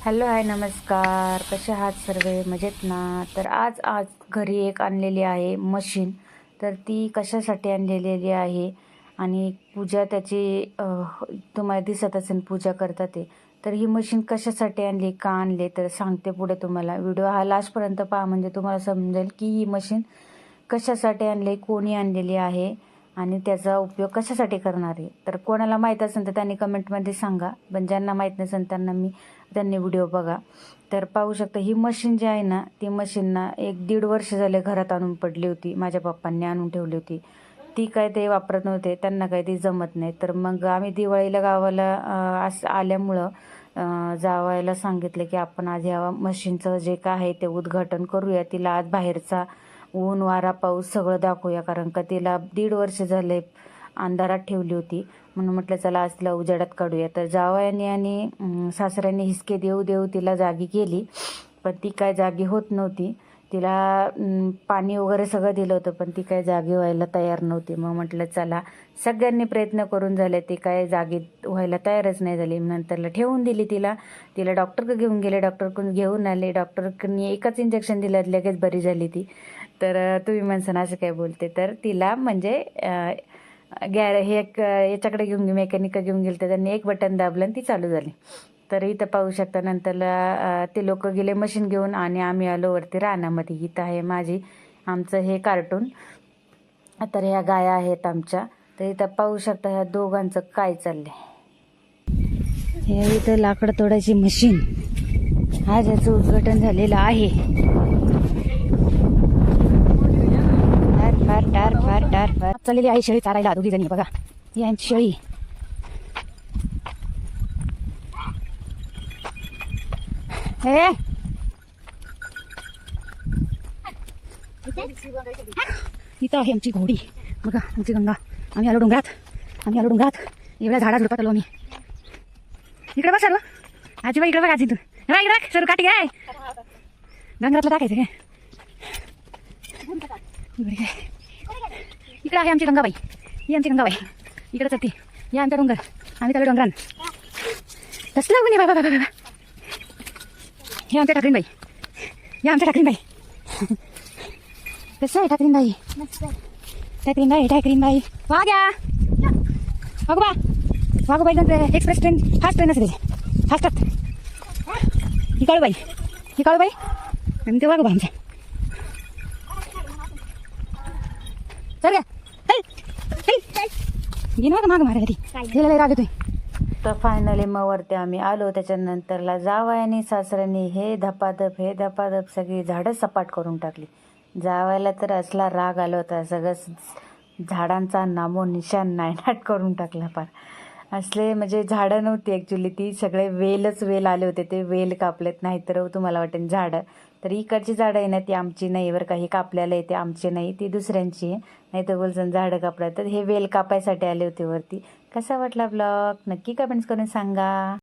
Hello hi नमस्कार, कसे आहात सर्व? मजेत ना? तर आज घरी एक आणलेली आहे मशीन. तर ती कशासाठी आणलेली आहे आणि पूजा त्याची तुम्हाला दिसत असेल पूजा करतात ते. तर ही मशीन कशासाठी आणली, का आणली, तर सांगते पुढे तुम्हाला. व्हिडिओ हा लास्टपर्यंत पहा म्हणजे तुम्हाला समजेल की ही मशीन कशासाठी आणली, कोणी आणलेली आहे आणि त्याचा उपयोग कशासाठी करणार आहे. तर कोणाला माहीत असेल तर त्यांनी कमेंटमध्ये सांगा, पण ज्यांना माहीत नसेल त्यांनी व्हिडिओ बघा. तर पाहू शकता ही मशीन जी आहे ना, ती मशीन ना 1-1.5 वर्ष झाले घरात आणून पडली होती. माझ्या पप्पांनी आणून ठेवली होती. ती काय ते वापरत नव्हते, त्यांना काय ती जमत नाही. तर मग आम्ही दिवाळीला गावाला असं आल्यामुळं जावायला सांगितलं की आपण आज ह्या मशीनचं जे काय आहे ते उद्घाटन करूया. तिला आज बाहेरचा ऊन वारा पाऊस सगळं दाखवूया, कारण का तिला 1.5 वर्ष झाले अंधारात ठेवली होती. म्हणून म्हटलं चला आज तिला उजेडात काढूया. तर जावयाने आणि सासऱ्याने हिसके देऊ देऊ तिला जागी केली, पण ती काय जागी होत नव्हती. तिला पाणी वगैरे सगळं दिलं होतं, पण ती काय जागी व्हायला तयार नव्हती. मग म्हटलं चला सगळ्यांनी प्रयत्न करून झाले, ती काय जागी व्हायला तयारच नाही झाली. नंतरला ठेवून दिली तिला. डॉक्टरकडे घेऊन गेले, डॉक्टरकडून घेऊन आले. डॉक्टरकडनी एकच इंजेक्शन दिलं, लगेच बरी झाली ती. तर तुम्ही म्हणसान असं काय बोलते, तर तिला म्हणजे हे एक याच्याकडे घेऊन मेकॅनिक घेऊन गेले, तर त्यांनी एक बटन दाबलं आणि ती चालू झाली. तर इथं पाहू शकता. नंतरला ते लोक गेले मशीन घेऊन आणि आम्ही आलो वरती रानामध्ये. इथं आहे आमचं हे कार्टून. तर ह्या गाया आहेत आमच्या. तर इथं पाहू शकता ह्या दोघांचं काय चाललंय. हे इथं लाकड तोडायची मशीन, आज याचं उद्घाटन झालेलं आहे. चाललेली आहे शेळी चारायला, दोघी जणी बघा. ही आमची शेळी. हे इथं आहे आमची घोडी बघा, आमची गंगा. आम्ही आलो डोंगरात. एवढ्या झाडा झुडपात आलो आम्ही. इकडे बघ सर्व आजीबाई, इकडे बघ आजी. तू इकडे बघ सर्व काठी काय डोंगरातलं टाकायचं काय. इकडे आहे आमची गंगाबाई. ही आमची गंगाबाई इकडे चलती. या आमचा डोंगर, आम्ही त्याला डोंगरान कसं लागून बाबा बाबा बाबा. हे आमच्या ठाकरीनबाई, कसं आहे ठाकरीनबाई. वाघोबाई एक्सप्रेस ट्रेन, फास्ट ट्रेन असेल फास्टात. ही काळूबाई आणि ते वाघोबा आमच्या. चल माग मारायला ती राग येतोय. तर फायनली मग वरती आम्ही आलो. त्याच्यानंतरला जावयाने सासऱ्याने हे धपाधप सगळी झाडं सपाट करून टाकली. जावायला तर असला राग आला होता, सगळं झाडांचा नामो निशाण नायनाट करून टाकला पार. असले म्हणजे झाडं नव्हती ॲक्च्युली, ती सगळे वेल आले होते. ते वेल कापलेत, नाहीतर तुम्हाला वाटेल झाडं. तर इकडची झाडं आहे ना ती आमची नाही बरं का. हे कापल्याला येते, आमची नाही, ती दुसऱ्यांची आहे. नाही तर बोलसन झाडं कापलं. तर हे वेल कापायसाठी आले होते वरती. कसा वाटला ब्लॉग नक्की कमेंट्स करून सांगा.